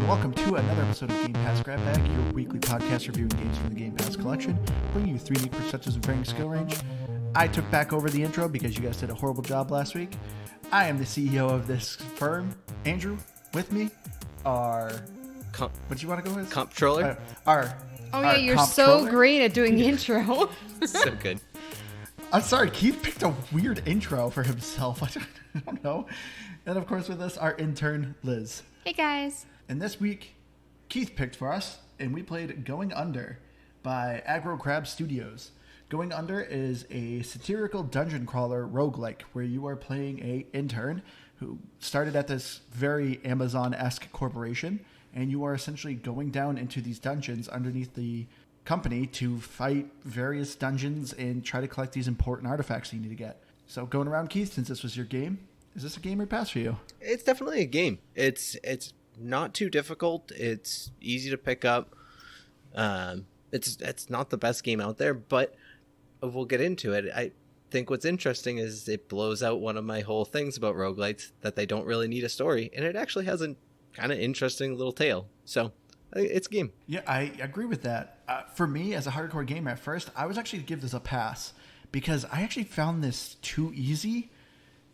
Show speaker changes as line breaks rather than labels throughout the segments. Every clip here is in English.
welcome to another episode of Game Pass Grab Bag, your weekly podcast reviewing games from the Game Pass collection, bringing you 3 unique perspectives of varying skill range. I took back over the intro because you guys did a horrible job last week. I am the CEO of this firm. Andrew, with me are... what do you want to go with?
Comptroller?
You're
so great at doing the intro.
So good.
I'm sorry, Keith picked a weird intro for himself. I don't know. And of course with us, our intern, Liz.
Hey guys.
And this week, Keith picked for us, and we played Going Under by Aggro Crab Studios. Going Under is a satirical dungeon crawler roguelike where you are playing a intern who started at this very Amazon-esque corporation, and you are essentially going down into these dungeons underneath the company to fight various dungeons and try to collect these important artifacts you need to get. So going around, Keith, since this was your game, is this a game or pass for you?
It's definitely a game. It's not too difficult. It's easy to pick up. It's not the best game out there, but we'll get into it. I think what's interesting is it blows out one of my whole things about roguelites, that they don't really need a story, and it actually has a kind of interesting little tale. So it's a game.
Yeah, I agree with that. For me, as a hardcore gamer at first, I was actually to give this a pass because I actually found this too easy,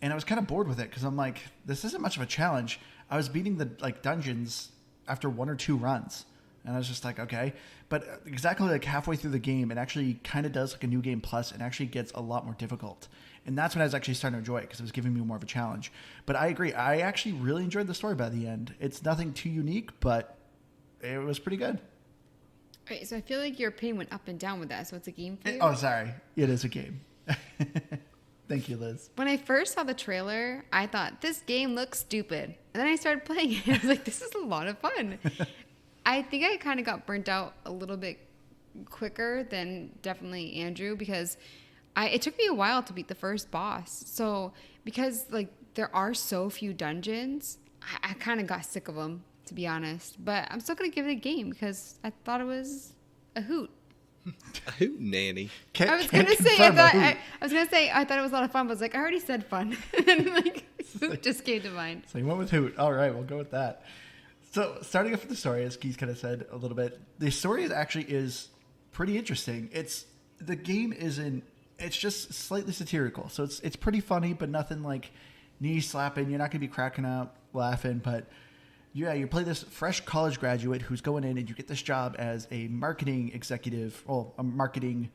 and I was kind of bored with it because I'm like, this isn't much of a challenge. I was beating the dungeons after 1 or 2 runs, and I was just like, okay. But exactly halfway through the game, it actually kind of does a new game plus, and actually gets a lot more difficult. And that's when I was actually starting to enjoy it because it was giving me more of a challenge. But I agree. I actually really enjoyed the story by the end. It's nothing too unique, but it was pretty good.
All right, so I feel like your opinion went up and down with that. So it's a game for you?
Oh, sorry. It is a game. Thank you, Liz.
When I first saw the trailer, I thought, this game looks stupid. And then I started playing it. I was like, this is a lot of fun. I think I kind of got burnt out a little bit quicker than definitely Andrew because it took me a while to beat the first boss. So because there are so few dungeons, I kind of got sick of them, to be honest. But I'm still going to give it a game because I thought it was a hoot.
A hoot nanny.
I was gonna say I thought it was a lot of fun, but I was like, I already said fun. And hoot just came to mind.
So you went with hoot. All right, we'll go with that. So starting off with the story, as Keith kind of said a little bit, the story is pretty interesting. It's just slightly satirical. So it's pretty funny, but nothing like knee slapping. You're not gonna be cracking up laughing, but yeah, you play this fresh college graduate who's going in and you get this job as a marketing executive, a marketing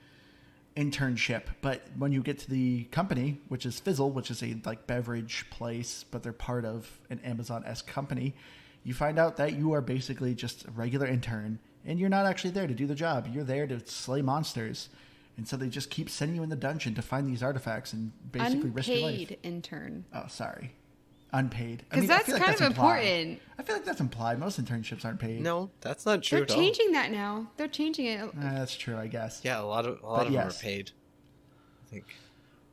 internship. But when you get to the company, which is Fizzle, which is a beverage place, but they're part of an Amazon-esque company, you find out that you are basically just a regular intern and you're not actually there to do the job. You're there to slay monsters. And so they just keep sending you in the dungeon to find these artifacts and basically risk your life.
Unpaid intern.
Oh, sorry. Unpaid.
Because that's kind of important.
I feel like that's implied. Most internships aren't paid.
No, that's not true.
They're changing that now. They're changing it.
That's true, I guess.
Yeah, a lot of them are paid, I think.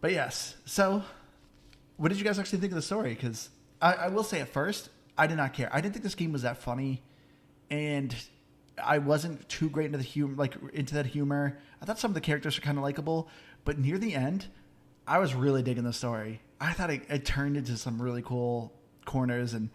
But yes. So, what did you guys actually think of the story? Because I will say at first, I did not care. I didn't think this game was that funny, and I wasn't too great into the humor, into that humor. I thought some of the characters were kind of likable, but near the end, I was really digging the story. I thought it turned into some really cool corners, and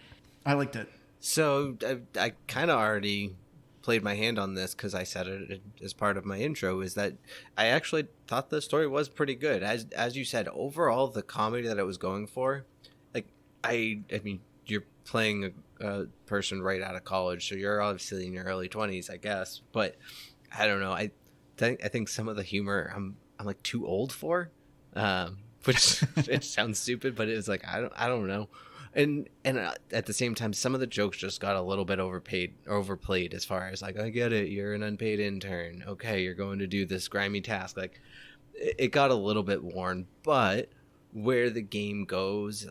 I liked it.
So I kind of already played my hand on this because I said it as part of my intro, is that I actually thought the story was pretty good. As you said, overall, the comedy that it was going for, I mean, you're playing a person right out of college, so you're obviously in your early 20s, I guess. But I don't know. I think some of the humor I'm too old for. Which it sounds stupid, but it's like I don't know, and at the same time, some of the jokes just got a little bit overplayed as far as I get it, you're an unpaid intern, okay, you're going to do this grimy task, it got a little bit worn. But where the game goes,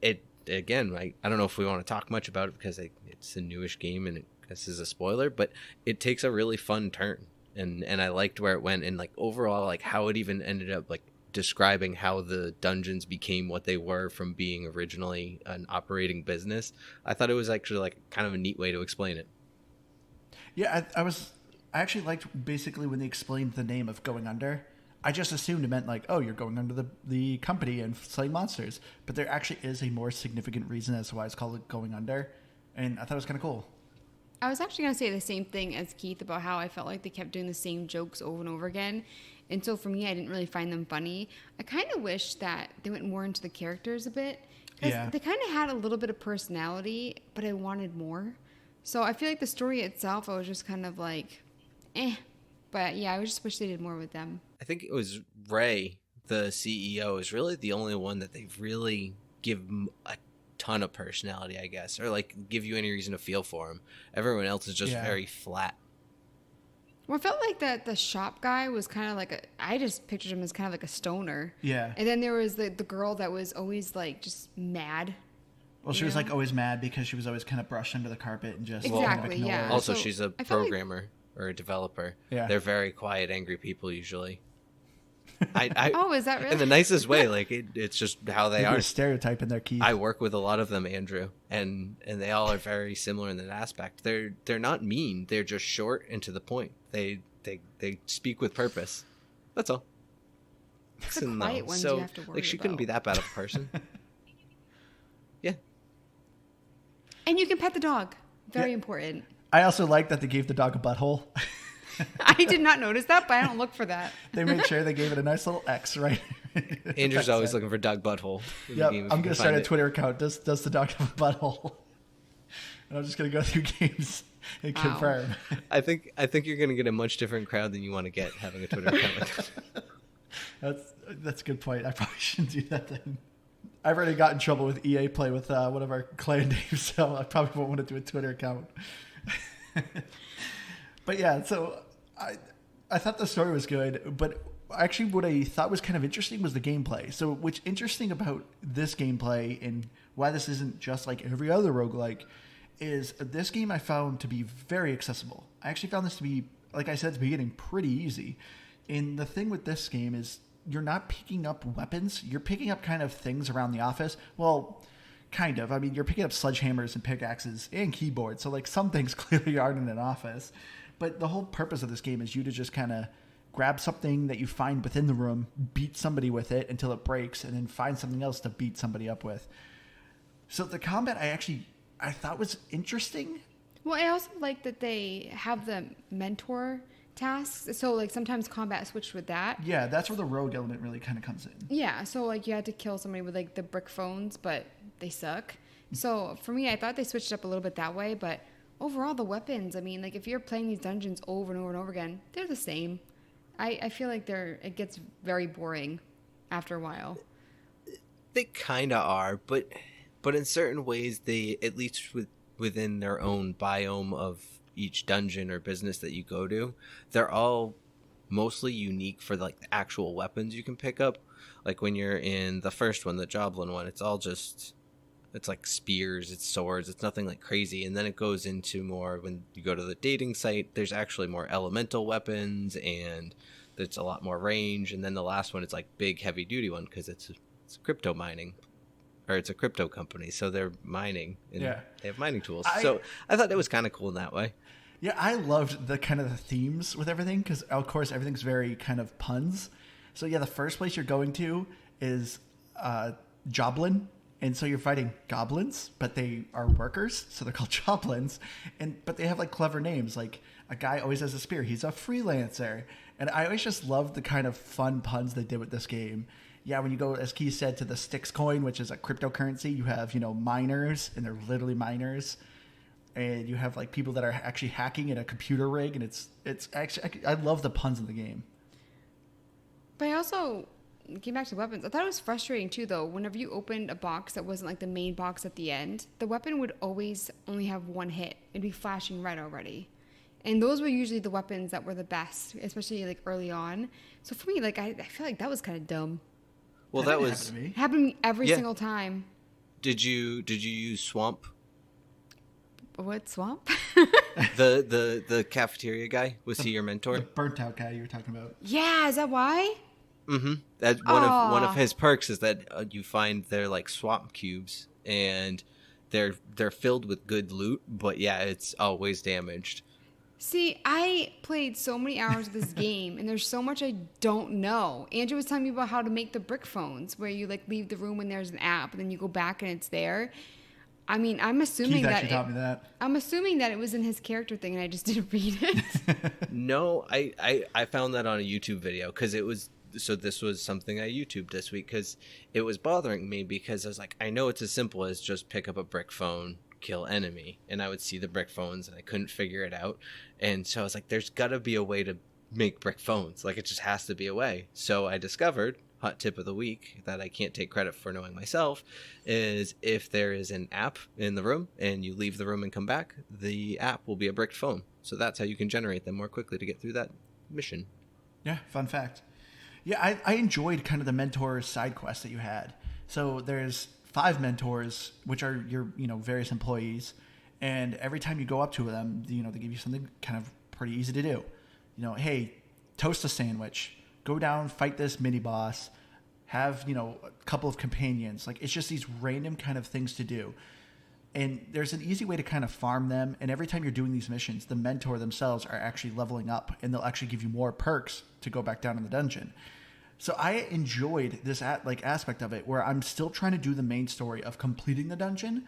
it again, I don't know if we want to talk much about it because it's a newish game and this is a spoiler, but it takes a really fun turn, and I liked where it went, and overall how it even ended up describing how the dungeons became what they were from being originally an operating business. I thought it was actually kind of a neat way to explain it.
Yeah, I actually liked basically when they explained the name of Going Under. I just assumed it meant you're going under the company and slaying monsters. But there actually is a more significant reason as to why it's called Going Under. And I thought it was kind of cool.
I was actually going to say the same thing as Keith about how I felt like they kept doing the same jokes over and over again. And so for me, I didn't really find them funny. I kind of wish that they went more into the characters a bit. Because they kind of had a little bit of personality, but I wanted more. So I feel like the story itself, I was just kind of like, eh. But yeah, I just wish they did more with them.
I think it was Ray, the CEO, is really the only one that they really give a ton of personality, I guess, or like give you any reason to feel for him. Everyone else is just very flat.
Well, I felt like that the shop guy was kind of like I just pictured him as kind of like a stoner.
Yeah.
And then there was the girl that was always like just mad.
Well, she was like always mad because she was always kind of brushed under the carpet and just
exactly,
kind of ignored.
Also,
So
she's a programmer or a developer.
Yeah.
They're very quiet, angry people usually.
Oh, is that really?
In the nicest way. Like it's just how they
Maybe
are.
a stereotype in their Keith.
I work with a lot of them, Andrew, and they all are very similar in that aspect. They're not mean. They're just short and to the point. They speak with purpose. That's all.
It's the quiet ones you have to worry
like she
about.
couldn't be that bad of a person. Yeah.
And you can pet the dog. Very important.
I also like that they gave the dog a butthole.
I did not notice that, but I don't look for that.
They made sure they gave it a nice little X, right?
Andrew's always looking for dog butthole.
Yep, I'm going to start a Twitter account. Does the dog have a butthole? And I'm just going to go through games and confirm.
I think you're going to get a much different crowd than you want to get having a Twitter account.
That's a good point. I probably shouldn't do that then. I've already got in trouble with EA Play with one of our clan names, so I probably won't want to do a Twitter account. But yeah, so I thought the story was good, but actually what I thought was kind of interesting was the gameplay. So what's interesting about this gameplay and why this isn't just like every other roguelike is this game I found to be very accessible. I actually found this to be, like I said at the beginning, pretty easy. And the thing with this game is you're not picking up weapons. You're picking up kind of things around the office. Well, kind of. I mean, you're picking up sledgehammers and pickaxes and keyboards. So like some things clearly aren't in an office. But the whole purpose of this game is you to just kind of grab something that you find within the room, beat somebody with it until it breaks, and then find something else to beat somebody up with. So the combat I thought was interesting.
Well, I also like that they have the mentor tasks. So like sometimes combat switched with that.
Yeah, that's where the rogue element really kind of comes in.
Yeah, so like you had to kill somebody with like the brick phones, but they suck. So for me, I thought they switched up a little bit that way, but overall the weapons, I mean, like if you're playing these dungeons over and over and over again, they're the same. I feel like it gets very boring after a while.
They kind of are, but in certain ways they, at least within their own biome of each dungeon or business that you go to, they're all mostly unique for like the actual weapons you can pick up. Like when you're in the first one, the Joblin one, it's all just, it's like spears, it's swords, it's nothing like crazy. And then it goes into more, when you go to the dating site, there's actually more elemental weapons and it's a lot more range. And then the last one, it's like big heavy duty one because it's crypto mining, or it's a crypto company, so they're mining and they have mining tools. So I thought that was kind of cool in that way.
Yeah, I loved the kind of the themes with everything because, of course, everything's very kind of puns. So, yeah, the first place you're going to is Joblin. And so you're fighting goblins, but they are workers, so they're called Joblins. But they have, like, clever names. Like, a guy always has a spear. He's a freelancer. And I always just loved the kind of fun puns they did with this game. Yeah, when you go, as Keith said, to the Styx coin, which is a cryptocurrency, you have, miners, and they're literally miners. And you have like people that are actually hacking in a computer rig, and it's actually, I love the puns in the game.
But I also came back to weapons. I thought it was frustrating too, though. Whenever you opened a box that wasn't like the main box at the end, the weapon would always only have one hit. It'd be flashing red already, and those were usually the weapons that were the best, especially like early on. So for me, like I feel like that was kind of dumb.
Well, that was
happened to me every single time.
Did you use Swamp?
What, Swamp?
the cafeteria guy, was he your mentor?
The burnt out guy you were talking about.
Yeah, is that why?
Mm-hmm. That's one of his perks is that you find they're like swamp cubes, and they're filled with good loot, but yeah, it's always damaged.
See, I played so many hours of this game, and there's so much I don't know. Andrew was telling me about how to make the brick phones, where you like leave the room when there's an app, and then you go back and it's there. I mean, I'm assuming
Keith actually taught
that
me that.
I'm assuming that it was in his character thing, and I just didn't read it.
No, I found that on a YouTube video because it was. So this was something I YouTubed this week because it was bothering me because I was like, I know it's as simple as just pick up a brick phone, kill enemy. And I would see the brick phones and I couldn't figure it out. And so I was like, there's got to be a way to make brick phones. Like, it just has to be a way. So I discovered, hot tip of the week that I can't take credit for knowing myself, is if there is an app in the room and you leave the room and come back, the app will be a bricked phone. So that's how you can generate them more quickly to get through that mission.
Yeah, fun fact. Yeah, I enjoyed kind of the mentor side quest that you had. So there's 5 mentors, which are your various employees, and every time you go up to them, they give you something kind of pretty easy to do. Hey, toast a sandwich, go down, fight this mini boss, have a couple of companions. Like, it's just these random kind of things to do. And there's an easy way to kind of farm them. And every time you're doing these missions, the mentor themselves are actually leveling up, and they'll actually give you more perks to go back down in the dungeon. So I enjoyed this aspect of it, where I'm still trying to do the main story of completing the dungeon,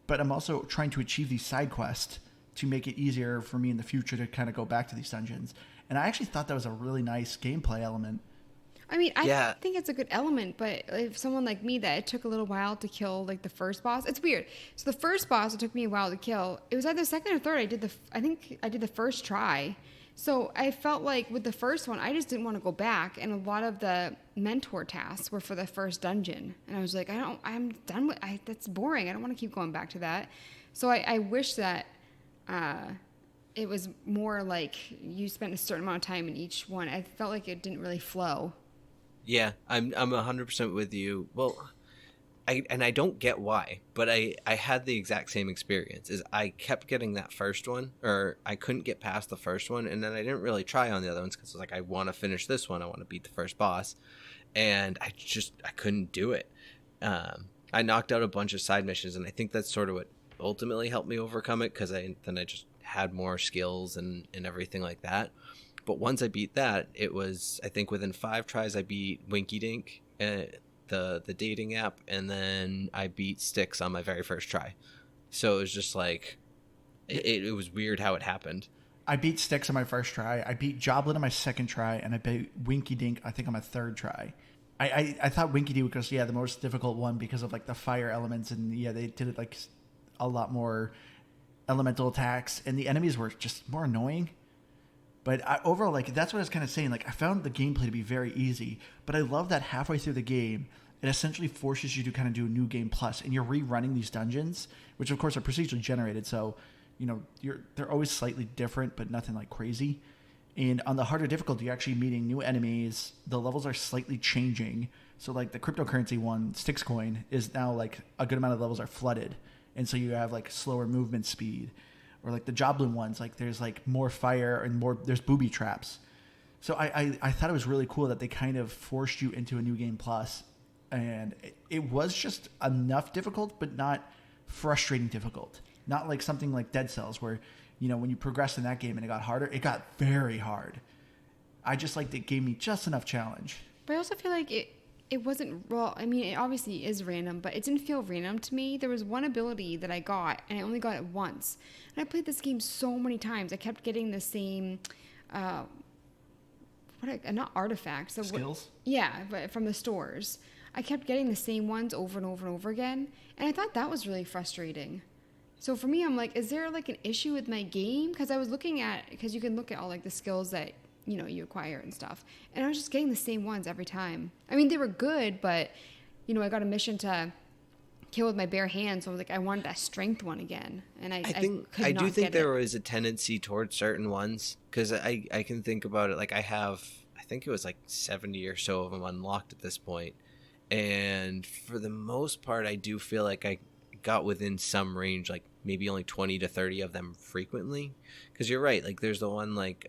but I'm also trying to achieve these side quests to make it easier for me in the future to kind of go back to these dungeons. And I actually thought that was a really nice gameplay element.
I mean, I think it's a good element, but if someone like me that it took a little while to kill like the first boss, it's weird. So the first boss, it took me a while to kill. It was either second or third. I think I did the first try. So I felt like with the first one, I just didn't want to go back, and a lot of the mentor tasks were for the first dungeon, and I was like, I'm done with. That's boring. I don't want to keep going back to that. So I wish that it was more like you spent a certain amount of time in each one. I felt like it didn't really flow.
Yeah, I'm 100% with you. Well, I don't get why, but I had the exact same experience. Is I kept getting that first one, or I couldn't get past the first one, and then I didn't really try on the other ones because I was like, I want to finish this one. I want to beat the first boss, and I couldn't do it. I knocked out a bunch of side missions, and I think that's sort of what ultimately helped me overcome it, because I just had more skills and everything like that. But once I beat that, it was, I think within 5 tries, I beat Winky Dink, the dating app, and then I beat Styx on my very first try. So it was just like, it was weird how it happened.
I beat Styx on my first try. I beat Joblin on my second try, and I beat Winky Dink, I think, on my third try. I thought Winky Dink was, the most difficult one because of, like, the fire elements, and, they did it, like, a lot more elemental attacks, and the enemies were just more annoying. But overall, like, that's what I was kind of saying. Like, I found the gameplay to be very easy, but I love that halfway through the game, it essentially forces you to kind of do a new game plus, and you're rerunning these dungeons, which of course are procedurally generated. So, they're always slightly different, but nothing like crazy. And on the harder difficulty, you're actually meeting new enemies. The levels are slightly changing. So, like, the cryptocurrency one, Styx coin, is now like a good amount of levels are flooded, and so you have like slower movement speed. Or like the Joblin ones, like there's like more fire and there's booby traps. So I thought it was really cool that they kind of forced you into a new game plus, and it was just enough difficult, but not frustrating difficult. Not like something like Dead Cells where, when you progressed in that game and it got harder, it got very hard. I just liked it gave me just enough challenge.
But I also feel like it wasn't raw. I mean, it obviously is random, but it didn't feel random to me. There was one ability that I got, and I only got it once. And I played this game so many times. I kept getting the same, not artifacts. So
skills?
But from the stores. I kept getting the same ones over and over and over again, and I thought that was really frustrating. So for me, I'm like, is there like an issue with my game? Because I was because you can look at all like the skills that you acquire and stuff. And I was just getting the same ones every time. I mean, they were good, but, I got a mission to kill with my bare hands. So I was like, I wanted that strength one again. And I do think
there was a tendency towards certain ones, because I can think about it. Like, I think it was like 70 or so of them unlocked at this point. And for the most part, I do feel like I got within some range, like maybe only 20 to 30 of them frequently. Because you're right, like there's the one like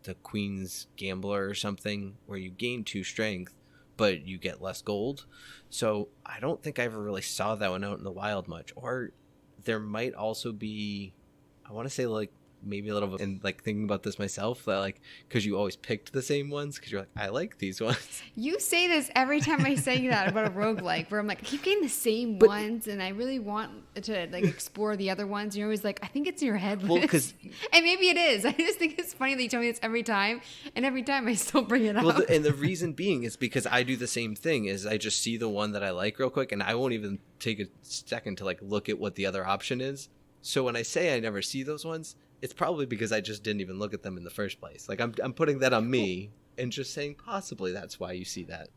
the Queen's Gambler or something where you gain 2 strength but you get less gold. So I don't think I ever really saw that one out in the wild much. Or there might also be, I want to say like maybe a little bit, and like thinking about this myself, that like, because you always picked the same ones, because you're like, I like these ones.
You say this every time I say that about a roguelike, where I'm like, I keep getting the same ones, and I really want to like explore the other ones. You're always like, I think it's in your head.
Well, because
and maybe it is. I just think it's funny that you tell me this every time, and every time I still bring it up.
Well, and the reason being is because I do the same thing. Is I just see the one that I like real quick, and I won't even take a second to like look at what the other option is. So when I say I never see those ones, it's probably because I just didn't even look at them in the first place. Like I'm putting that on me and just saying possibly that's why you see that.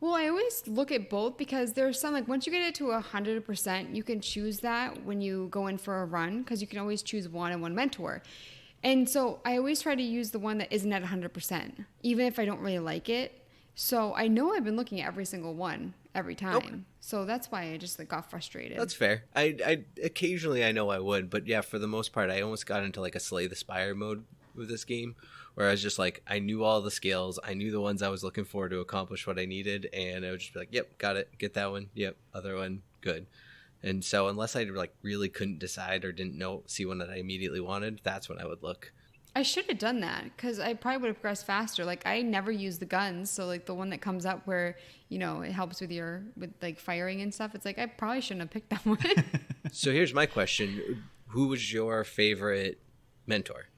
Well, I always look at both because there's some, like, once you get it to 100%, you can choose that when you go in for a run, because you can always choose one and one mentor. And so I always try to use the one that isn't at 100%, even if I don't really like it. So I know I've been looking at every single one every time.
Okay.
So that's why I just like got frustrated.
That's fair. I occasionally I know I would, but yeah, for the most part, I almost got into like a Slay the Spire mode with this game, where I was just like, I knew all the skills, I knew the ones I was looking for to accomplish what I needed, and I would just be like, yep, got it, get that one, yep, other one, good. And so unless I like really couldn't decide or didn't see one that I immediately wanted, that's when I would look.
I should have done that because I probably would have progressed faster. Like I never use the guns, so like the one that comes up where it helps with like firing and stuff. It's like I probably shouldn't have picked that one.
So here's my question: who was your favorite mentor?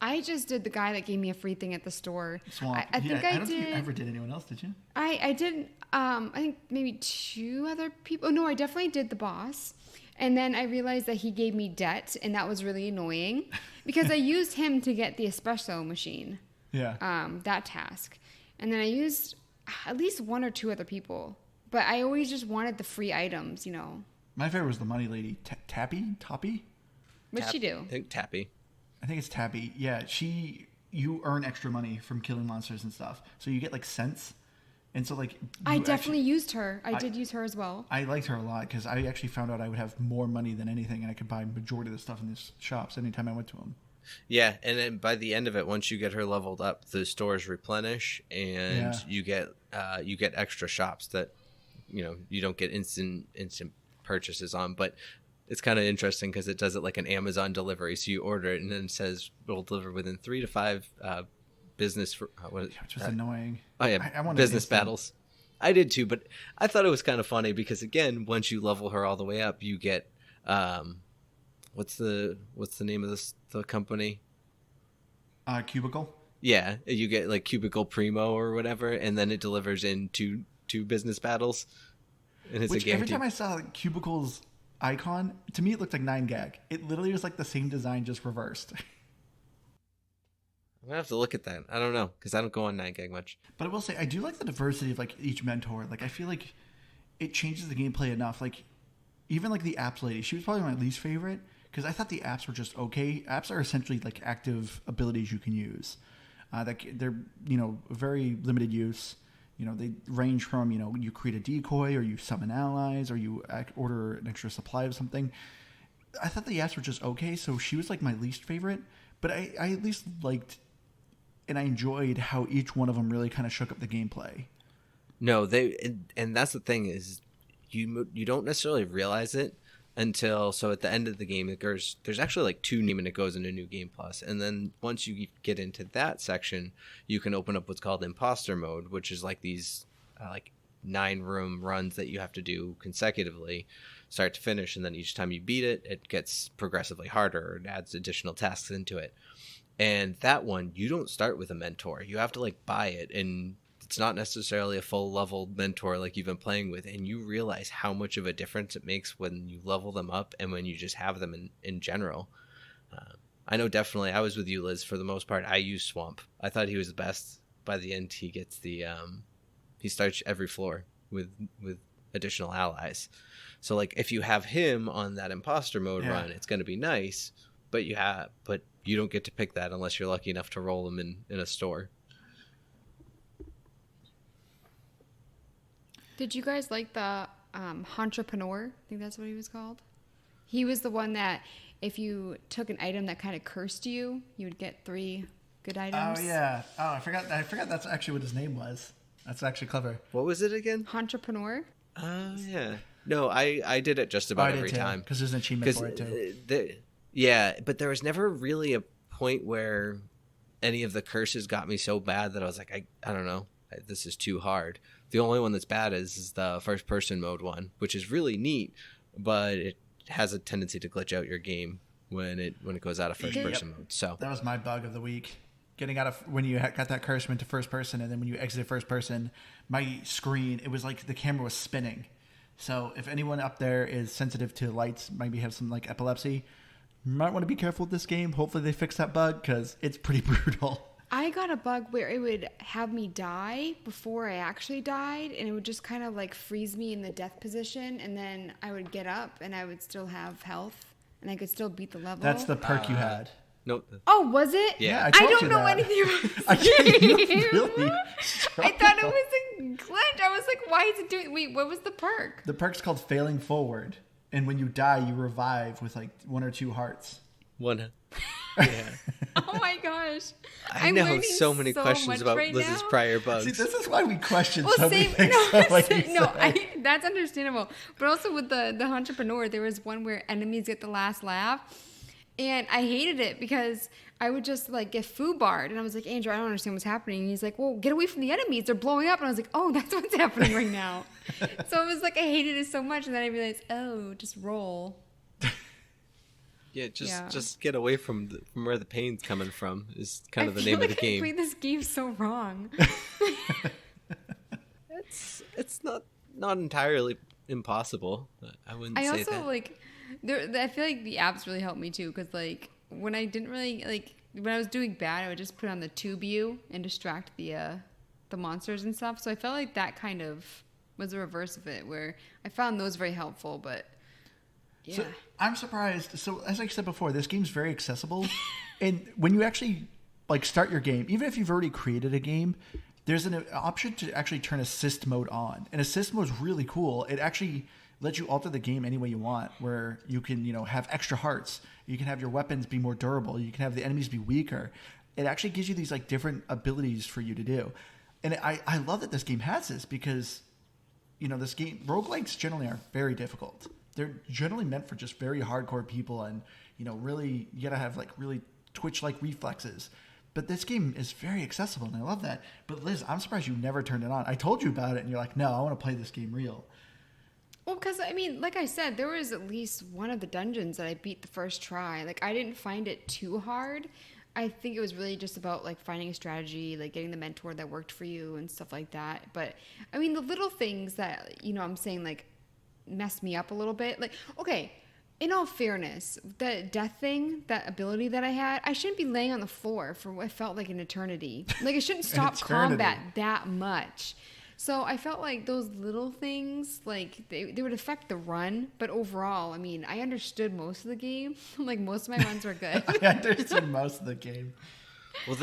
I just did the guy that gave me a free thing at the store.
Swamp.
I think I
don't
did.
think you ever did anyone else, did you?
I did. I think maybe 2 other people. Oh, no, I definitely did the boss. And then I realized that he gave me debt, and that was really annoying because I used him to get the espresso machine.
Yeah.
That task. And then I used at least 1 or 2 other people. But I always just wanted the free items,
My favorite was the money lady, Toppy?
What'd she do?
I think Tappy.
I think it's Tappy. Yeah, you earn extra money from killing monsters and stuff. So you get like cents. And so like
I definitely used her. I did use her as well.
I liked her a lot because I actually found out I would have more money than anything, and I could buy majority of the stuff in these shops anytime I went to them.
Yeah, and then by the end of it, once you get her leveled up, the stores replenish, and you get extra shops that you don't get instant purchases on, but it's kind of interesting because it does it like an Amazon delivery. So you order it and then it says it'll deliver within 3 to 5 business. Which
was annoying.
Oh yeah,
I wanted
business battles. I did too, but I thought it was kind of funny because again, once you level her all the way up, you get what's the name of the company?
Cubicle.
Yeah, you get like Cubicle Primo or whatever, and then it delivers in two business battles, and it's
Which
a guarantee.
every time I saw Cubicle's icon, to me it looked like 9gag. It literally was like the same design, just reversed.
I'm gonna have to look at that. I don't know because I don't go on 9gag much.
But I will say I do like the diversity of like each mentor. Like I feel like it changes the gameplay enough. Like even like the apps lady, she was probably my least favorite because I thought the apps were just okay. Apps are essentially like active abilities you can use. They're very limited use. They range from you create a decoy, or you summon allies, or you order an extra supply of something. I thought the apps were just okay, so she was like my least favorite. But I at least liked and I enjoyed how each one of them really kind of shook up the gameplay.
No, and that's the thing is you don't necessarily realize it until at the end of the game there's actually like 2 and it goes into New Game Plus, and then once you get into that section, you can open up what's called Imposter Mode, which is like these like 9-room runs that you have to do consecutively, start to finish, and then each time you beat it, it gets progressively harder and adds additional tasks into it. And that one, you don't start with a mentor. You have to like buy it, and it's not necessarily a full level mentor like you've been playing with, and you realize how much of a difference it makes when you level them up and when you just have them in general. I know definitely I was with you, Liz, for the most part. I used Swamp. I thought he was the best. By the end, he gets the he starts every floor with additional allies. So like if you have him on that imposter mode run, it's going to be nice, but you don't get to pick that unless you're lucky enough to roll them in a store.
Did you guys like the entrepreneur? I think that's what he was called. He was the one that if you took an item that kind of cursed you, you would get 3 good items.
Oh yeah. Oh, I forgot that's actually what his name was. That's actually clever.
What was it again?
Entrepreneur.
Oh yeah. No, I did it just about every time
because there's an achievement for it too.
Yeah, but there was never really a point where any of the curses got me so bad that I was like, I don't know, this is too hard. The only one that's bad is the first person mode one, which is really neat, but it has a tendency to glitch out your game when it goes out of first person mode. So
that was my bug of the week. Getting out of when you got that curse went to first person, and then when you exited first person, my screen, it was like the camera was spinning. So if anyone up there is sensitive to lights, maybe have some like epilepsy, you might want to be careful with this game. Hopefully they fix that bug because it's pretty brutal.
I got a bug where it would have me die before I actually died, and it would just kind of like freeze me in the death position, and then I would get up and I would still have health, and I could still beat the level.
That's the perk you had.
Nope.
Oh, was it?
Yeah,
I don't know anything about this game.
Really
I thought it was a glitch. I was like, why is it doing... Wait, what was the perk?
The perk's called Failing Forward. And when you die, you revive with like 1 or 2 hearts.
One. Yeah.
Oh my gosh.
I know so many questions about Liz's prior bugs.
See, this is why we question
well,
so many things.
That's understandable. But also with the entrepreneur, there was one where enemies get the last laugh. And I hated it because I would just like get foobarred. And I was like, Andrew, I don't understand what's happening. And he's like, well, get away from the enemies. They're blowing up. And I was like, oh, that's what's happening right now. So it was like I hated it so much. And then I realized, oh, just roll.
Yeah, just get away from where the pain's coming from is kind of the name of the game.
I played this game so wrong.
It's not entirely impossible. I wouldn't say that.
I also like... I feel like the apps really helped me too, because like when I didn't really like when I was doing bad, I would just put on the tube view and distract the monsters and stuff. So I felt like that kind of was the reverse of it, where I found those very helpful. But yeah,
so I'm surprised. So as I said before, this game's very accessible, and when you actually like start your game, even if you've already created a game, there's an option to actually turn assist mode on, and assist mode is really cool. It actually let you alter the game any way you want, where you can, have extra hearts. You can have your weapons be more durable. You can have the enemies be weaker. It actually gives you these like different abilities for you to do. And I love that this game has this because, this game, roguelikes generally are very difficult. They're generally meant for just very hardcore people and, really, you got to have like really twitch-like reflexes. But this game is very accessible and I love that. But Liz, I'm surprised you never turned it on. I told you about it and you're like, no, I want to play this game real.
Well, because, like I said, there was at least one of the dungeons that I beat the first try. Like, I didn't find it too hard. I think it was really just about, like, finding a strategy, like, getting the mentor that worked for you and stuff like that. But, the little things that, I'm saying, like, messed me up a little bit. Like, okay, in all fairness, the death thing, that ability that I had, I shouldn't be laying on the floor for what felt like an eternity. Like, it shouldn't stop combat that much. So I felt like those little things, like, they would affect the run. But overall, I understood most of the game. Like, most of my runs were good.
I understood most of the game.
Well,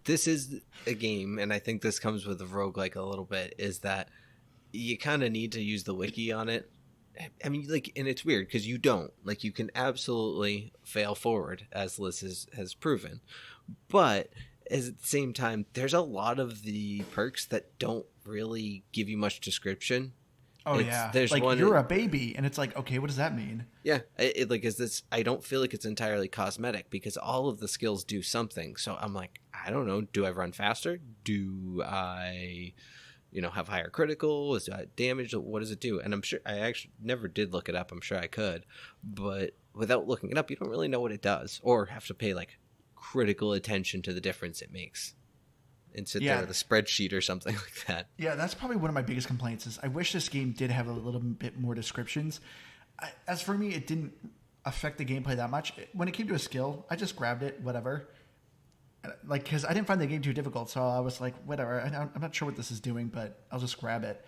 this is a game, and I think this comes with the roguelike a little bit, is that you kind of need to use the wiki on it. And it's weird, because you don't. Like, you can absolutely fail forward, as Liz has proven. But at the same time, there's a lot of the perks that don't really give you much description.
There's like one, you're a baby, and it's like, okay, what does that mean?
Yeah, I don't feel like it's entirely cosmetic because all of the skills do something. So I'm like, I don't know, do I run faster? Do I, have higher critical? Is that damage? What does it do? And I'm sure I actually never did look it up. I'm sure I could, but without looking it up, you don't really know what it does, or have to pay like critical attention to the difference it makes. And sit there with a spreadsheet or something like that.
Yeah, that's probably one of my biggest complaints is I wish this game did have a little bit more descriptions. As for me, it didn't affect the gameplay that much. When it came to a skill, I just grabbed it, whatever. Like, because I didn't find the game too difficult, so I was like, whatever. I'm not sure what this is doing, but I'll just grab it.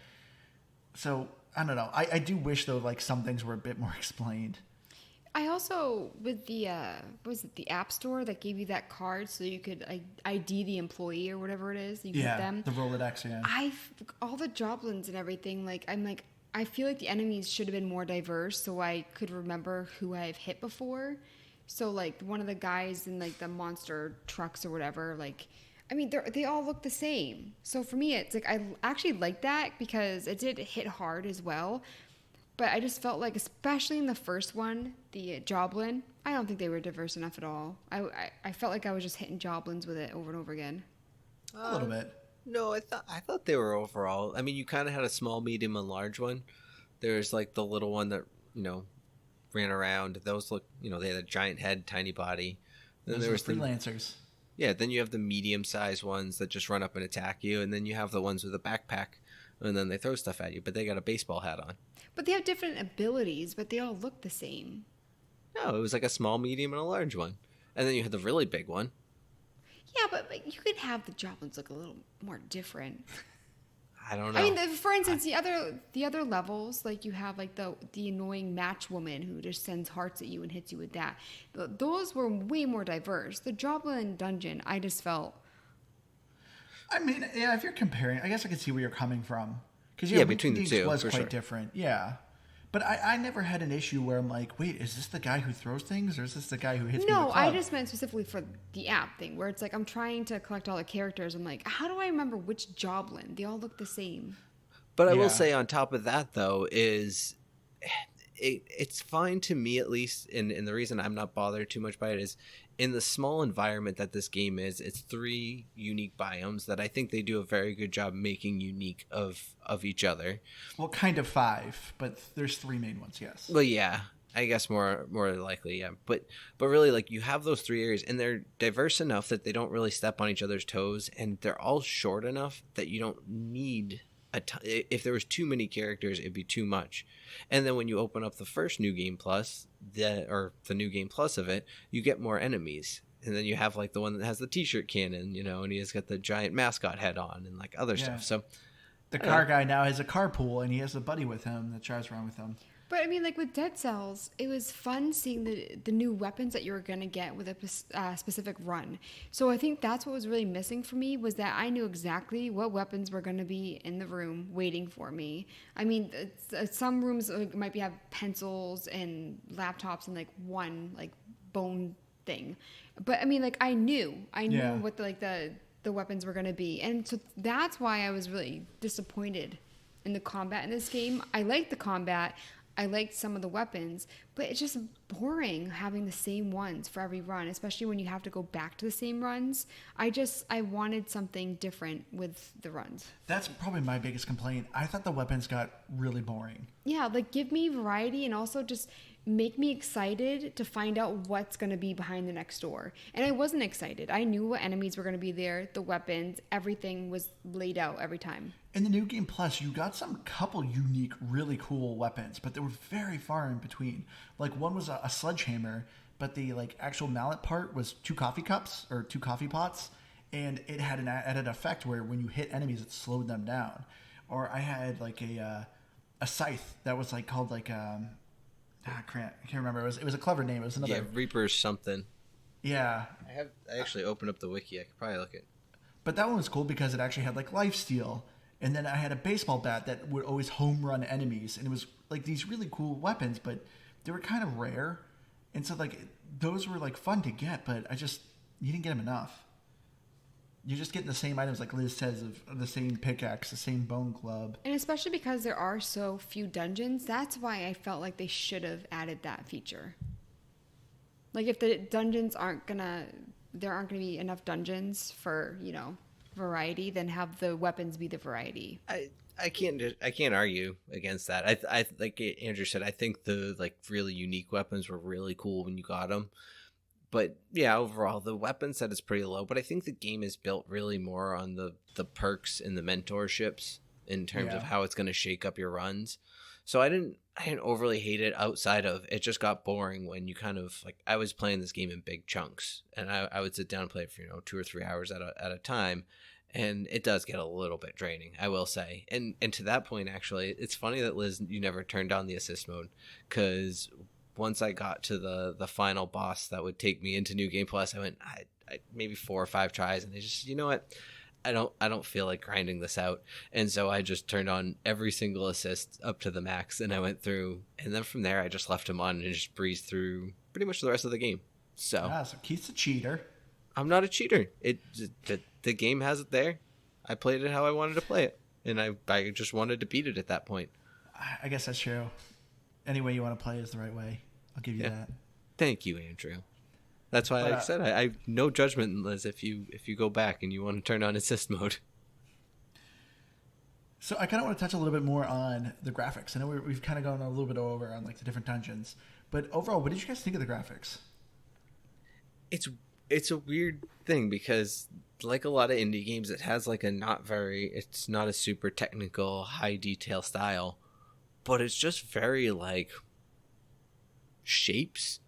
So, I don't know. I do wish, though, like, some things were a bit more explained.
I also, with the, the App Store that gave you that card so you could ID the employee or whatever it is. You get them.
The Rolodex, yeah.
All the joblins and everything, I feel like the enemies should have been more diverse so I could remember who I've hit before. So, one of the guys in, the monster trucks or whatever, they all look the same. So, for me, it's, I actually like that because it did hit hard as well. But I just felt like, especially in the first one, the Joblin, I don't think they were diverse enough at all. I felt like I was just hitting Joblins with it over and over again.
A little bit.
No, I thought they were overall. I mean, you kind of had a small, medium, and large one. There's like the little one that ran around. Those look, they had a giant head, tiny body. Then there was
freelancers.
Then you have the medium-sized ones that just run up and attack you, and then you have the ones with a backpack, and then they throw stuff at you, but they got a baseball hat on.
But they have different abilities, but they all look the same.
No, it was like a small, medium, and a large one. And then you had the really big one.
Yeah, but you could have the Joblins look a little more different.
I don't know.
I mean, for instance, the other levels, like you have like the annoying match woman who just sends hearts at you and hits you with that. Those were way more diverse. The Joblin dungeon, I just felt.
I mean, yeah, if you're comparing, I guess I could see where you're coming from. Because
between the two
was quite different. Yeah. But I never had an issue where I'm like, wait, is this the guy who throws things, or is this the guy who hits me with a club?
No, I just meant specifically for the app thing, where it's like I'm trying to collect all the characters. I'm like, how do I remember which Joblin? They all look the same.
But I will say on top of that, though, is it's fine to me at least, and the reason I'm not bothered too much by it is in the small environment that this game is, it's 3 unique biomes that I think they do a very good job making unique of each other.
Well, kind of 5, but there's 3 main ones, yes.
Well, yeah, I guess more likely, yeah. But really, like, you have those 3 areas, and they're diverse enough that they don't really step on each other's toes, and they're all short enough that you don't need if there was too many characters, it'd be too much. And then when you open up the first New Game Plus, the New Game Plus of it, you get more enemies. And then you have like the one that has the t-shirt cannon, and he has got the giant mascot head on and like other stuff. So
the car guy now has a carpool, and he has a buddy with him that drives around with him.
But I mean, like with Dead Cells, it was fun seeing the new weapons that you were going to get with a specific run. So I think that's what was really missing for me, was that I knew exactly what weapons were going to be in the room waiting for me. I mean, some rooms might have pencils and laptops and like one like bone thing. But I mean, like I knew what the weapons were going to be. And so that's why I was really disappointed in the combat in this game. I liked the combat. I liked some of the weapons, but it's just boring having the same ones for every run, especially when you have to go back to the same runs. I wanted something different with the runs.
That's probably my biggest complaint. I thought the weapons got really boring.
Yeah, like give me variety and also just make me excited to find out what's going to be behind the next door. And I wasn't excited. I knew what enemies were going to be there, the weapons, everything was laid out every time.
In the New Game Plus, you got some couple unique, really cool weapons, but they were very far in between. Like one was a sledgehammer, but the like actual mallet part was 2 coffee cups or 2 coffee pots, and it had an added effect where when you hit enemies, it slowed them down. Or I had like a scythe that was like called like I can't remember. It was a clever name. It was another
Reaper's something.
Yeah.
I actually opened up the wiki. I could probably look at.
But that one was cool because it actually had like lifesteal. And then I had a baseball bat that would always home run enemies. And it was like these really cool weapons, but they were kind of rare. And so like those were like fun to get, but you didn't get them enough. You're just getting the same items like Liz says, of the same pickaxe, the same bone club.
And especially because there are so few dungeons, that's why I felt like they should have added that feature. Like if the dungeons there aren't gonna be enough dungeons for, variety, then have the weapons be the variety.
I can't argue against that. I like Andrew said, I think the like really unique weapons were really cool when you got them. But yeah, overall the weapon set is pretty low. But I think the game is built really more on the perks and the mentorships in terms of how it's going to shake up your runs. So I didn't overly hate it outside of it just got boring when you kind of like I was playing this game in big chunks and I would sit down and play it for 2 or 3 hours at a time. And it does get a little bit draining, I will say. And to that point, actually, it's funny that Liz, you never turned on the assist mode, because once I got to the final boss that would take me into New Game Plus, I went I maybe 4 or 5 tries, and I just, you know what, I don't feel like grinding this out, and so I just turned on every single assist up to the max, and I went through, and then from there I just left him on and just breezed through pretty much the rest of the game. So
Keith's a cheater.
I'm not a cheater. The game has it there. I played it how I wanted to play it, and I just wanted to beat it at that point.
I guess that's true. any way you want to play is the right way. I'll give you that.
Thank you, Andrew. That's why I said I no judgment, Liz, if you go back and you want to turn on assist mode.
So I kind of want to touch a little bit more on the graphics. I know we've kind of gone a little bit over on like the different dungeons, but overall, what did you guys think of the graphics?
It's a weird thing because like a lot of indie games, it has like it's not a super technical, high detail style, but it's just very like shapes.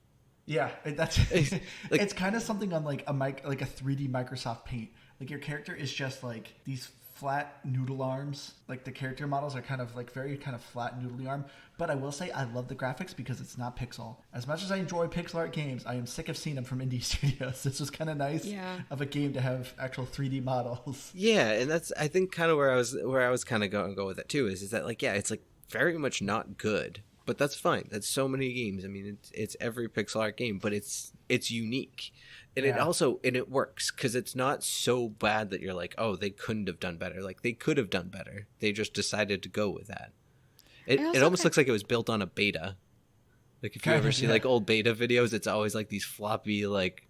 Yeah, that's it's kind of something on like a 3D Microsoft Paint. Like your character is just like these flat noodle arms. Like the character models are kind of like very kind of flat noodly arm. But I will say I love the graphics because it's not pixel. As much as I enjoy pixel art games, I am sick of seeing them from indie studios. This was kind of nice of a game to have actual 3D models.
Yeah, and that's I think kind of where I was kind of going to go with that too. Is that like it's like very much not good. But that's fine. That's so many games. I mean, it's every pixel art game, but it's unique, and it works because it's not so bad that you're like, oh, they couldn't have done better. Like they could have done better. They just decided to go with that. It almost looks like it was built on a beta. Like if you ever see like old beta videos, it's always like these floppy like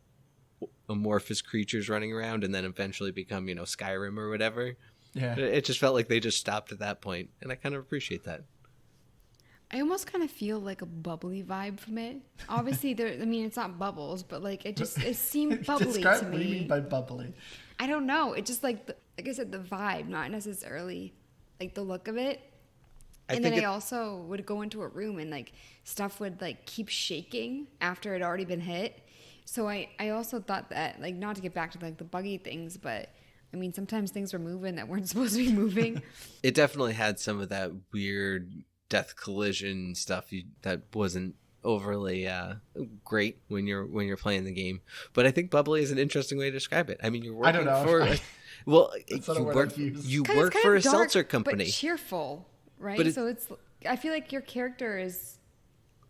amorphous creatures running around, and then eventually become Skyrim or whatever. Yeah, it just felt like they just stopped at that point, and I kind of appreciate that.
I almost kind of feel like a bubbly vibe from it. Obviously, it's not bubbles, but like it seemed bubbly to me.
What do you mean by bubbly?
I don't know. It just like I said, the vibe, not necessarily like the look of it. And then I also would go into a room and like stuff would like keep shaking after it had already been hit. So I also thought that, like, not to get back to like the buggy things, but I mean, sometimes things were moving that weren't supposed to be moving.
It definitely had some of that weird death collision stuff that wasn't overly great when you're playing the game. But I think bubbly is an interesting way to describe it. I mean, you're working for you work for a seltzer company,
but cheerful, right? So it's, I feel like your character is,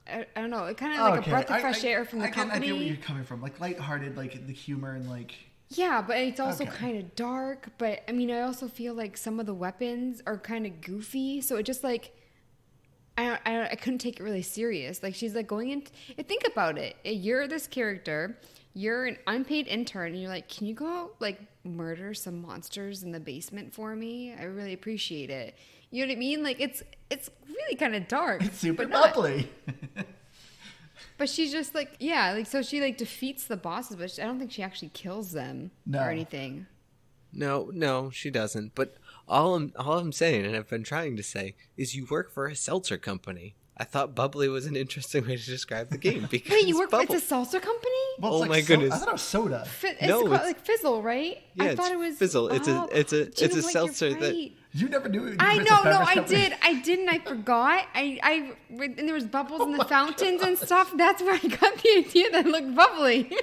I don't know, it kind of like a breath of fresh air from the company.
I get where you're coming from, like lighthearted, like the humor and like.
Yeah, but it's also kind of dark. But I mean, I also feel like some of the weapons are kind of goofy. So it just like, I couldn't take it really serious. Like she's like going in, think about it. You're this character, you're an unpaid intern, and you're like, can you go like murder some monsters in the basement for me? I really appreciate it. You know what I mean? Like it's really kind of dark.
It's super bubbly.
But she's just like, so she like defeats the bosses, but I don't think she actually kills them or anything.
No, she doesn't. But all I'm saying, and I've been trying to say, is you work for a seltzer company. I thought bubbly was an interesting way to describe the game because
wait, you work for it's a seltzer company?
Well,
my goodness!
I thought it was soda.
It's called like Fizzle, right?
Yeah,
I thought it was
Fizzle. It's a seltzer that
you never knew.
I know, no, I did. I didn't. I forgot. I and there was bubbles in the fountains and stuff. That's where I got the idea that it looked bubbly.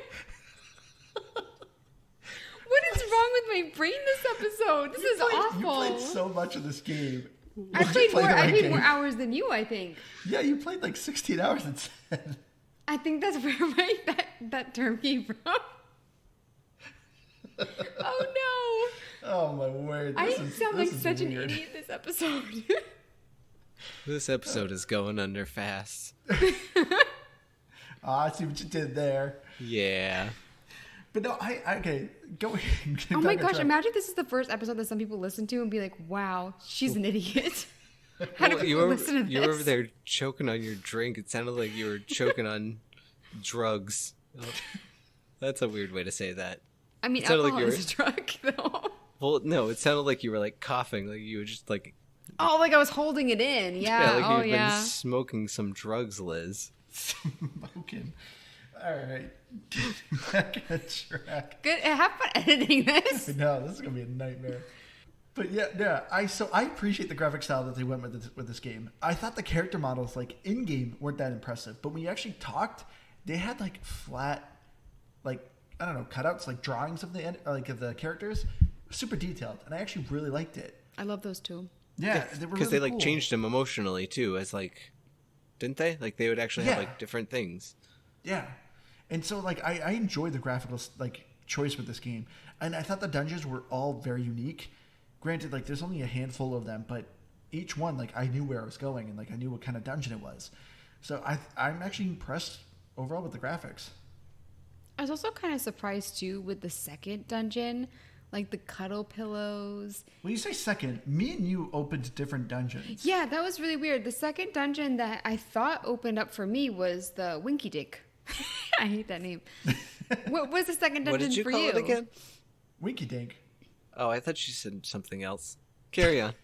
What is wrong with my brain this episode? This is awful.
You played so much of this game.
I played more hours than you, I think.
Yeah, you played like 16 hours instead.
I think that's where that term came from. Oh no.
Oh my word.
I sound like such an idiot this episode.
This episode is going under fast.
I see what you did there.
Yeah.
But no, go.
Oh my gosh! Imagine this is the first episode that some people listen to and be like, "Wow, she's an idiot." How do people listen to this?
You were over there choking on your drink. It sounded like you were choking on drugs. That's a weird way to say that.
I mean, alcohol is a drug, though.
Well, no, it sounded like you were like coughing, like you were just like.
Oh, like I was holding it in. Yeah.
Like you've been smoking some drugs, Liz.
Smoking. All right. Back on track.
Good. Have fun editing this.
No, this is gonna be a nightmare. But yeah. I appreciate the graphic style that they went with this game. I thought the character models, like in game, weren't that impressive. But when you actually talked, they had like flat, like I don't know, cutouts, like drawings of the characters, super detailed, and I actually really liked it.
I love those too.
Yeah, they were
because
really
they
cool.
Changed them emotionally too, as like, didn't they? Like they would actually have like different things.
Yeah. And so, like, I enjoy the graphical, like, choice with this game. And I thought the dungeons were all very unique. Granted, like, there's only a handful of them, but each one, like, I knew where I was going and, like, I knew what kind of dungeon it was. So I'm actually impressed overall with the graphics.
I was also kind of surprised too with the second dungeon, like the cuddle pillows.
When you say second, me and you opened different dungeons.
Yeah, that was really weird. The second dungeon that I thought opened up for me was the Winky Dink. I hate that name. What was the second dungeon
What did you
for
call
you?
it again?
Winky Dink.
Oh, I thought you said something else. Carry on.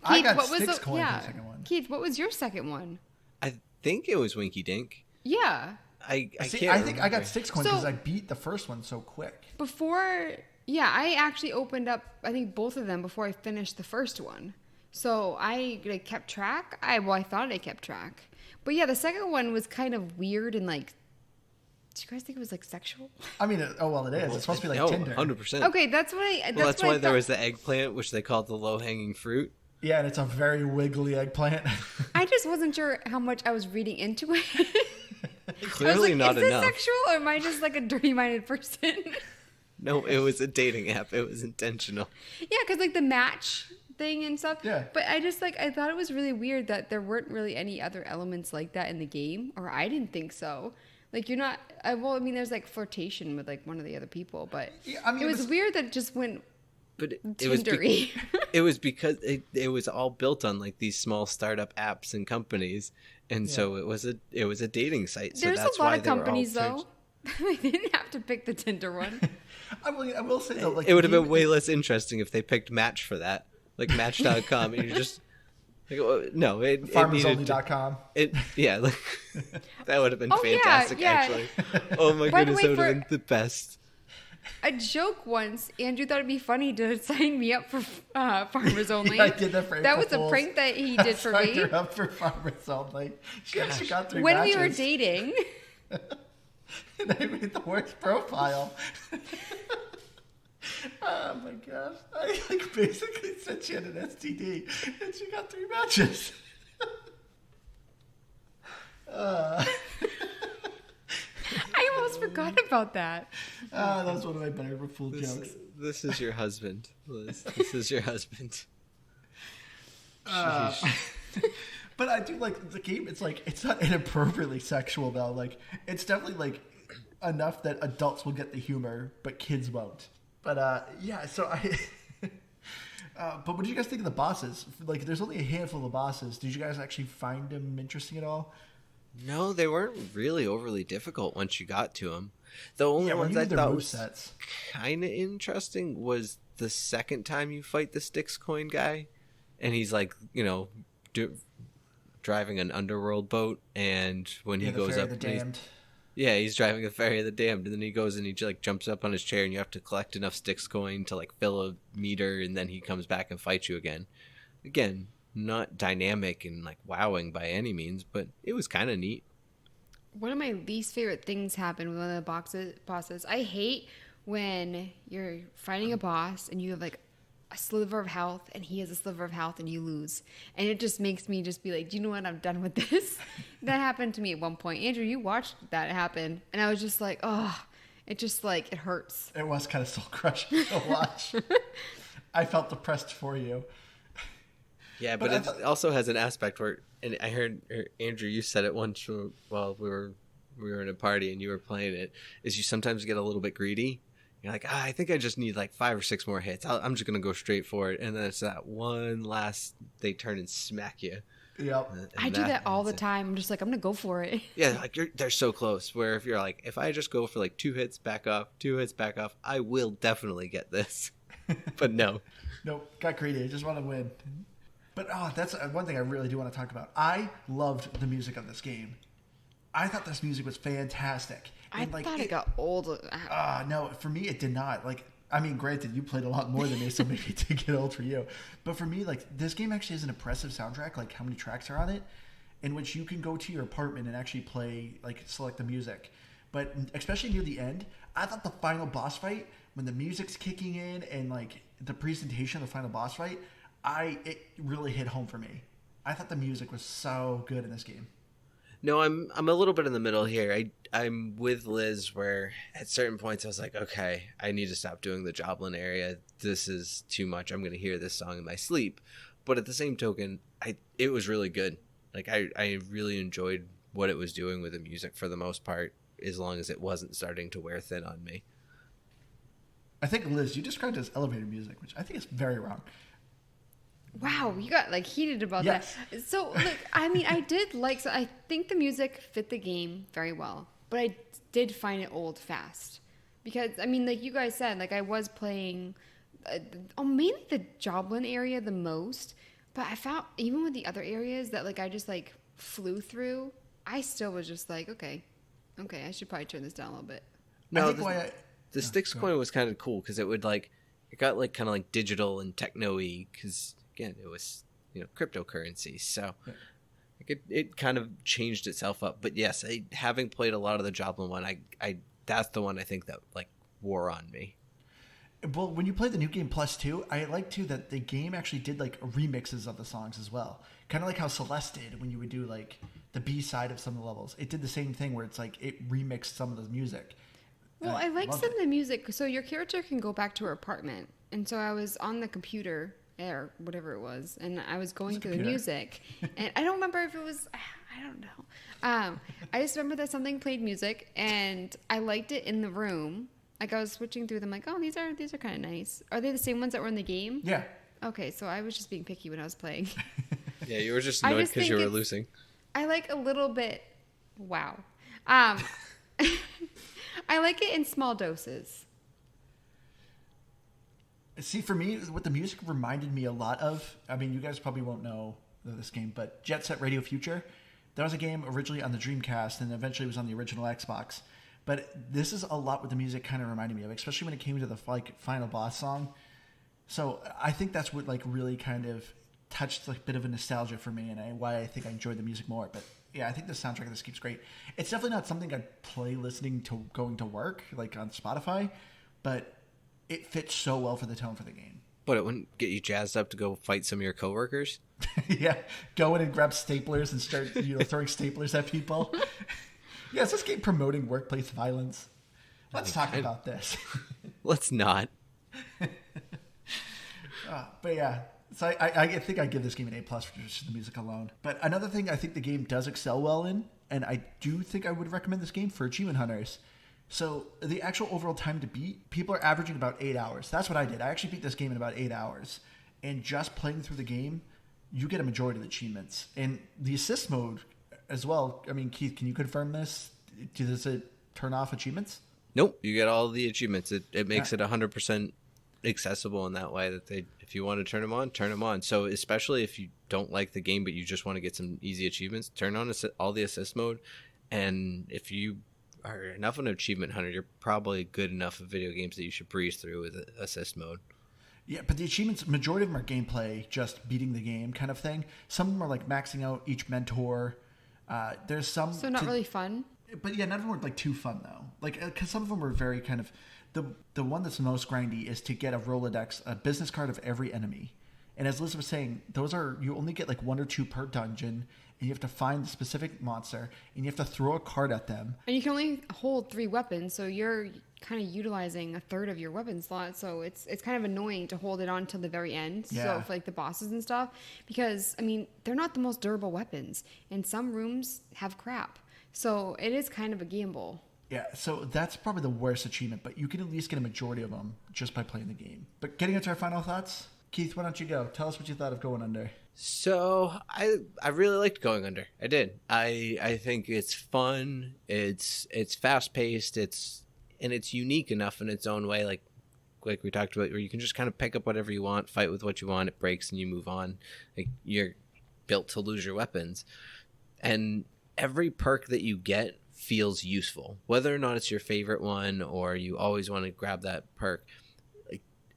I got
what was
Styx
the,
coin
yeah.
for the second one.
Keith, what was your second one?
I think it was Winky Dink.
Yeah.
I
See,
can't
I think I got
remember.
6 coins
So-
because I beat the first one so quick.
Before, yeah, I actually opened up, I think, both of them before I finished the first one. So I like, kept track. I thought I kept track. But yeah, the second one was kind of weird and like, do you guys think it was like sexual?
I mean, it is. It's supposed to be like
No,
Tinder.
100%.
Okay, that's what I.
That's
what
why
I
there
thought.
was the eggplant, which they called the low-hanging fruit.
Yeah, and it's a very wiggly eggplant.
I just wasn't sure how much I was reading into it.
Clearly
I was like,
not
is this
enough.
sexual or am I just like a dirty-minded person?
No, it was a dating app. It was intentional.
Yeah, because like the match thing and stuff.
Yeah.
But I just like, I thought it was really weird that there weren't really any other elements like that in the game, or I didn't think so. Like you're not, well, I mean, there's like flirtation with like one of the other people, but
Yeah, I mean,
it was
it was-
weird that it just went
But it was
Tindery.
it was because it was all built on like these small startup apps and companies, and so it was a dating site. So
There's
that's
a lot
why
of
they were all
companies
searched.
though. They didn't have to pick the Tinder one.
I will say though, like
It would have
the
been
game-
way less interesting if they picked Match for that, like Match.com, and you're just like, no, it needed to,
FarmersOnly.com.
like that would have been
Oh, yeah,
fantastic.
yeah.
Actually, oh my
By the
goodness,
way,
that would have
for-
been the best.
A joke once, Andrew thought it'd be funny to sign me up for Farmers Only.
Yeah, I did that for
That
April
was a
Fools.
prank that he did for
I signed
me
her up for Farmers Only. She actually got 3
when
matches.
we were dating.
And I made the worst profile. Oh my gosh. I like basically said she had an STD and she got 3 matches.
I almost forgot about that.
That was one of my better fool jokes.
This is your husband, Liz. This is your husband.
But I do like the game. It's like, it's not inappropriately sexual though. Like, it's definitely like enough that adults will get the humor, but kids won't. But yeah, so I. But what do you guys think of the bosses? Like, there's only a handful of bosses. Did you guys actually find them interesting at all?
No, they weren't really overly difficult once you got to them. The only
when
ones
you
I
did their
thought
move
was
sets.
kind of interesting was the second time you fight the Styx coin guy, and he's like, driving an underworld boat, and when he
Yeah, the
goes
Ferry
up,
of the Damned.
he's driving the Ferry of the Damned, and then he goes and he like jumps up on his chair, and you have to collect enough Styx coin to like fill a meter, and then he comes back and fights you again. Again, not dynamic and like wowing by any means, but it was kind of neat.
One of my least favorite things happened with one of the bosses. I hate when you're fighting a boss and you have like a sliver of health and he has a sliver of health and you lose. And it just makes me just be like, do you know what? I'm done with this. That happened to me at one point. Andrew, you watched that happen. And I was just like, oh, it just like, it hurts.
It was kind of soul crushing to watch. I felt depressed for you.
Yeah,
But
but it also has an aspect where, and I heard Andrew, you said it once while we were in a party and you were playing it, is you sometimes get a little bit greedy. You're like, I think I just need like 5 or 6 more hits. I'm just gonna go straight for it, and then it's that one last they turn and smack you.
Yep.
And
I do that all the time. I'm just like, I'm going to go for it.
Yeah, like they're so close. Where if you're like, if I just go for like 2 hits, back off, 2 hits, back off, I will definitely get this. But no.
Nope, got greedy. I just want to win. But that's one thing I really do want to talk about. I loved the music of this game. I thought this music was fantastic.
I
And, like,
thought it got old.
No, for me it did not. Like, I mean, granted, you played a lot more than me, so maybe it did get old for you. But for me, like, this game actually has an impressive soundtrack. Like, how many tracks are on it, in which you can go to your apartment and actually play, like, select the music. But especially near the end, I thought the final boss fight, when the music's kicking in and like the presentation of the final boss fight, it really hit home for me. I thought the music was so good in this game.
No, I'm a little bit in the middle here. I'm with Liz where at certain points I was like, okay, I need to stop doing the Joblin area. This is too much. I'm going to hear this song in my sleep. But at the same token, it was really good. Like I really enjoyed what it was doing with the music for the most part, as long as it wasn't starting to wear thin on me.
I think, Liz, you described it as elevator music, which I think is very wrong.
Wow, you got like heated about
Yes.
that. So, like, I mean, I did like. So I think the music fit the game very well, but I did find it old fast because I mean, like you guys said, like I was playing, mainly the Joblin area the most, but I found even with the other areas that like I just like flew through, I still was just like, okay, I should probably turn this down a little bit.
No, the
No,
Styx
go
coin was kind of cool because it would like it got like kind of like digital and techno-y because again it was cryptocurrency, so like it kind of changed itself up. But yes, having played a lot of the Joblin one, I that's the one I think that like wore on me.
Well, when you play the New Game Plus too, I like too that the game actually did like remixes of the songs as well. Kind of like how Celeste did when you would do like the B side of some of the levels. It did the same thing where it's like it remixed some of the music.
Well, I like some of the music. So your character can go back to her apartment. And so I was on the computer or whatever it was, and I was going through the music. And I don't remember if it was, I don't know. I just remember that something played music, and I liked it in the room. Like I was switching through them, like, oh, these are kind of nice. Are they the same ones that were in the game?
Yeah.
Okay, so I was just being picky when I was playing.
Yeah, you were just annoyed because you were losing.
I like a little bit. Wow. I like it in small doses.
See, for me, what the music reminded me a lot of, I mean, you guys probably won't know this game, but Jet Set Radio Future. That was a game originally on the Dreamcast and eventually was on the original Xbox. But this is a lot what the music kind of reminded me of, especially when it came to the final boss song. So I think that's what like really kind of touched like a bit of a nostalgia for me and why I think I enjoyed the music more. But yeah, I think the soundtrack of this keeps great. It's definitely not something I'd play listening to going to work, like on Spotify, but it fits so well for the tone for the game.
But it wouldn't get you jazzed up to go fight some of your coworkers?
Yeah, go in and grab staplers and start throwing staplers at people. Yeah, is this game promoting workplace violence? Let's talk about this.
Let's not.
But yeah, so I think I give this game an A+ for just the music alone. But another thing I think the game does excel well in, and I do think I would recommend this game for achievement hunters. So the actual overall time to beat, people are averaging about 8 hours. That's what I did. I actually beat this game in about 8 hours. And just playing through the game, you get a majority of the achievements. And the assist mode as well. I mean, Keith, can you confirm this? Does it turn off achievements?
Nope, you get all the achievements. It makes it 100% accessible in that way that if you want to turn them on. So especially if you don't like the game but you just want to get some easy achievements, turn on all the assist mode. And if you are enough of an achievement hunter, you're probably good enough at video games that you should breeze through with assist mode.
Yeah, but the achievements, majority of them are gameplay, just beating the game kind of thing. Some of them are like maxing out each mentor. There's some...
So not really fun?
But yeah, none of them were like too fun though. Like, because some of them were very kind of... The one that's the most grindy is to get a Rolodex, a business card of every enemy. And as Liz was saying, those are... You only get like 1 or 2 per dungeon, and you have to find the specific monster, and you have to throw a card at them.
And you can only hold 3 weapons, so you're kind of utilizing a third of your weapon slot. So it's kind of annoying to hold it on till the very end.
Yeah.
So for like the bosses and stuff, because I mean they're not the most durable weapons, and some rooms have crap. So it is kind of a gamble.
Yeah, so that's probably the worst achievement, but you can at least get a majority of them just by playing the game. But getting into our final thoughts, Keith, why don't you go? Tell us what you thought of Going Under.
So I really liked Going Under. I did. I think it's fun. It's fast paced. It's unique enough in its own way. Like we talked about, where you can just kind of pick up whatever you want, fight with what you want. It breaks and you move on. Like you're built to lose your weapons, and every perk that you get feels useful, whether or not it's your favorite one or you always want to grab that perk.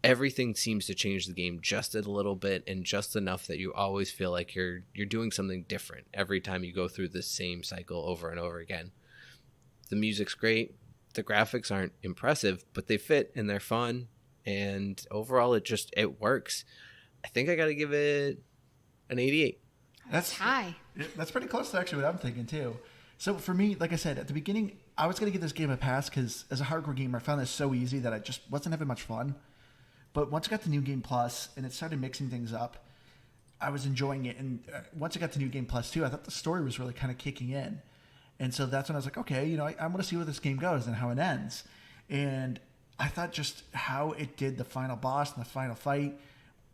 Everything seems to change the game just a little bit, and just enough that you always feel like you're doing something different every time you go through the same cycle over and over again. The music's great. The graphics aren't impressive, but they fit and they're fun. And overall, it works. I think I got to give it an 88.
That's high.
That's pretty close to actually what I'm thinking too. So for me, like I said, at the beginning, I was going to give this game a pass because as a hardcore gamer, I found this so easy that I just wasn't having much fun. But once I got the New Game Plus and it started mixing things up, I was enjoying it. And once I got to New Game Plus 2, I thought the story was really kind of kicking in. And so that's when I was like, okay, I want to see where this game goes and how it ends. And I thought just how it did the final boss and the final fight,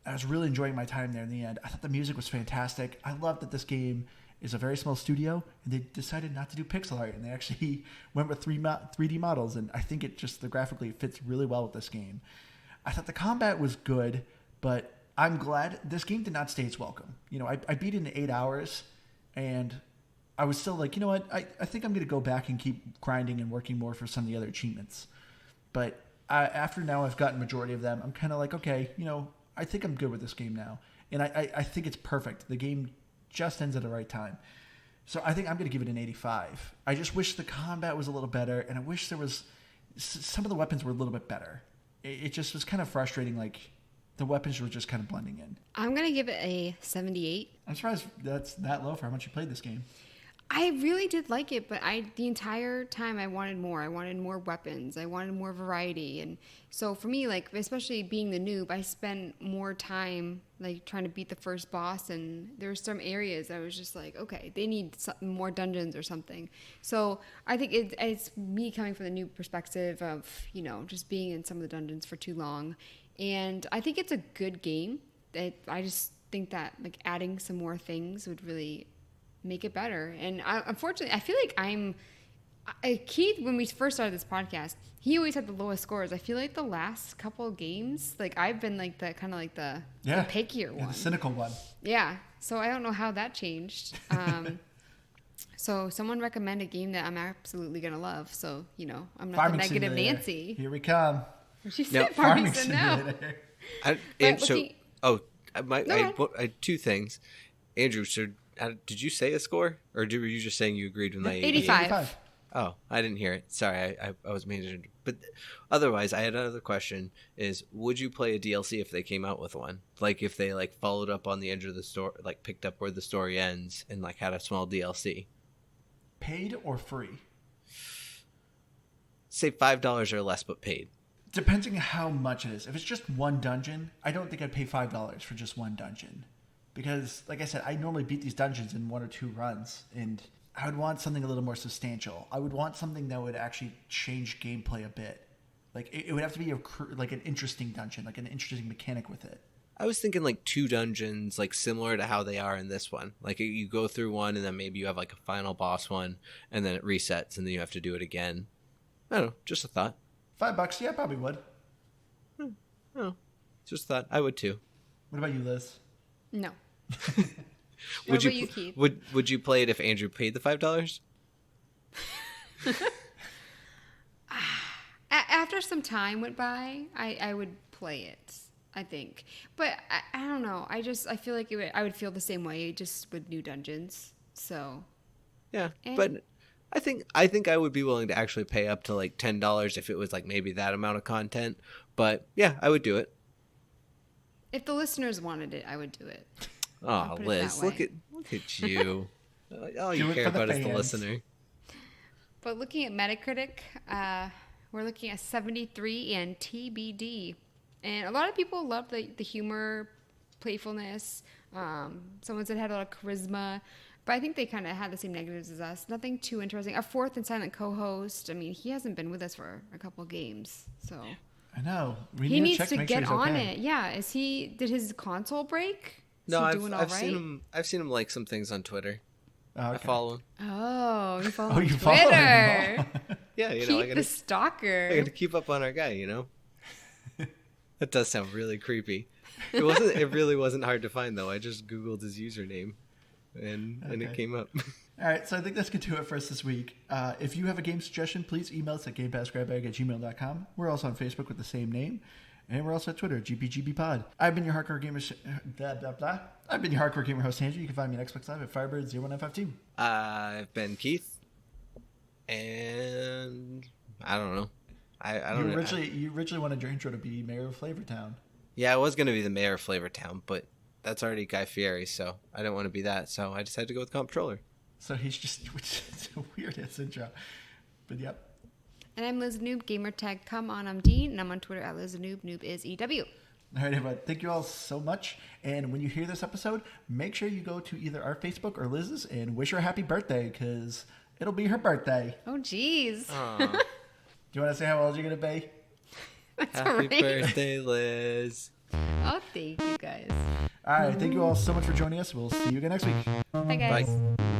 I was really enjoying my time there in the end. I thought the music was fantastic. I love that this game is a very small studio, and they decided not to do pixel art, and they actually went with 3D models, and I think the graphically fits really well with this game. I thought the combat was good, but I'm glad this game did not stay its welcome. I beat it in 8 hours, and I was still like, you know what, I think I'm going to go back and keep grinding and working more for some of the other achievements. But after now I've gotten majority of them, I'm kind of like, okay, I think I'm good with this game now. And I think it's perfect. The game just ends at the right time. So I think I'm going to give it an 85. I just wish the combat was a little better, and I wish there was some of the weapons were a little bit better. It just was kind of frustrating, like the weapons were just kind of blending in.
I'm going to give it a 78.
I'm surprised that's that low for how much you played this game.
I really did like it, but the entire time I wanted more. I wanted more weapons. I wanted more variety. And so for me, like, especially being the noob, I spent more time like trying to beat the first boss, and there were some areas I was just like, okay, they need more dungeons or something. So I think it's me coming from the noob perspective of, just being in some of the dungeons for too long. And I think it's a good game. I just think that like adding some more things would really make it better. And unfortunately, I feel like Keith, when we first started this podcast, he always had the lowest scores. I feel like the last couple of games, like I've been like the kind of like the pickier one,
the cynical one.
Yeah. So I don't know how that changed. So someone recommend a game that I'm absolutely gonna love. So I'm not
Farming
the negative
Simulator.
Nancy.
Here we come.
She said Farming
Simulator.
No.
I had two things. Andrew, so did you say a score, or were you just saying you agreed with my
85?
Oh, I didn't hear it. Sorry, I was managing. But otherwise, I had another question: is would you play a DLC if they came out with one? Like if they like followed up on the end of the story, like picked up where the story ends, and like had a small DLC.
Paid or free?
Say $5 or less, but paid.
Depending on how much it is. If it's just one dungeon, I don't think I'd pay $5 for just one dungeon. Because, like I said, I normally beat these dungeons in 1 or 2 runs, and I would want something a little more substantial. I would want something that would actually change gameplay a bit. Like, it would have to be like an interesting dungeon, like an interesting mechanic with it.
I was thinking like 2 dungeons, like similar to how they are in this one. Like you go through one, and then maybe you have like a final boss one, and then it resets, and then you have to do it again. I don't know, just a thought.
$5, yeah, I probably would.
Oh, just a thought. I would too.
What about you, Liz?
No.
Would
you, Keith?
Would you play it if Andrew paid the $5?
After some time went by, I would play it, I think. But I don't know. I feel like I would feel the same way, just with new dungeons. So
yeah, but I think I would be willing to actually pay up to like $10 if it was like maybe that amount of content. But yeah, I would do it.
If the listeners wanted it, I would do it.
Oh, Liz, look at you. All you care about is the listener.
But looking at Metacritic, we're looking at 73 and TBD. And a lot of people love the humor, playfulness. Someone said it had a lot of charisma. But I think they kind of had the same negatives as us. Nothing too interesting. Our fourth and silent co-host, I mean, he hasn't been with us for a couple of games. So
I know.
He needs to get on it. Yeah. Did his console break?
No, I've seen him like some things on Twitter.
Oh, okay.
I follow him.
Oh, you follow him on
you
Twitter.
follow him.
Yeah,
Keith the stalker.
I got to keep up on our guy, That does sound really creepy. It really wasn't hard to find though. I just Googled his username and it came up.
All right, so I think that's going to do it for us this week. If you have a game suggestion, please email us at gamepassgrabbag@gmail.com. We're also on Facebook with the same name. And we're also at Twitter, GPGBpod. I've been your hardcore gamer. I've been your hardcore gamer host, Andrew. You can find me on Xbox Live at Firebird01952.
I've been Keith, and I don't know. I don't know.
You originally wanted your intro to be Mayor of Flavortown.
Yeah, I was going to be the Mayor of Flavortown, but that's already Guy Fieri, so I didn't want to be that. So I decided to go with Comptroller.
So he's just it's a weird ass intro, but yep.
And I'm Liz Noob, gamertag come on. I'm Dean, and I'm on Twitter at Liz Noob. Noob is EW.
All right, but thank you all so much. And when you hear this episode, make sure you go to either our Facebook or Liz's and wish her a happy birthday because it'll be her birthday.
Oh, geez.
Do you want to say how old you're going to be?
Happy birthday, Liz.
Oh, thank you guys.
All right, thank you all so much for joining us. We'll see you again next week.
Bye, guys.
Bye.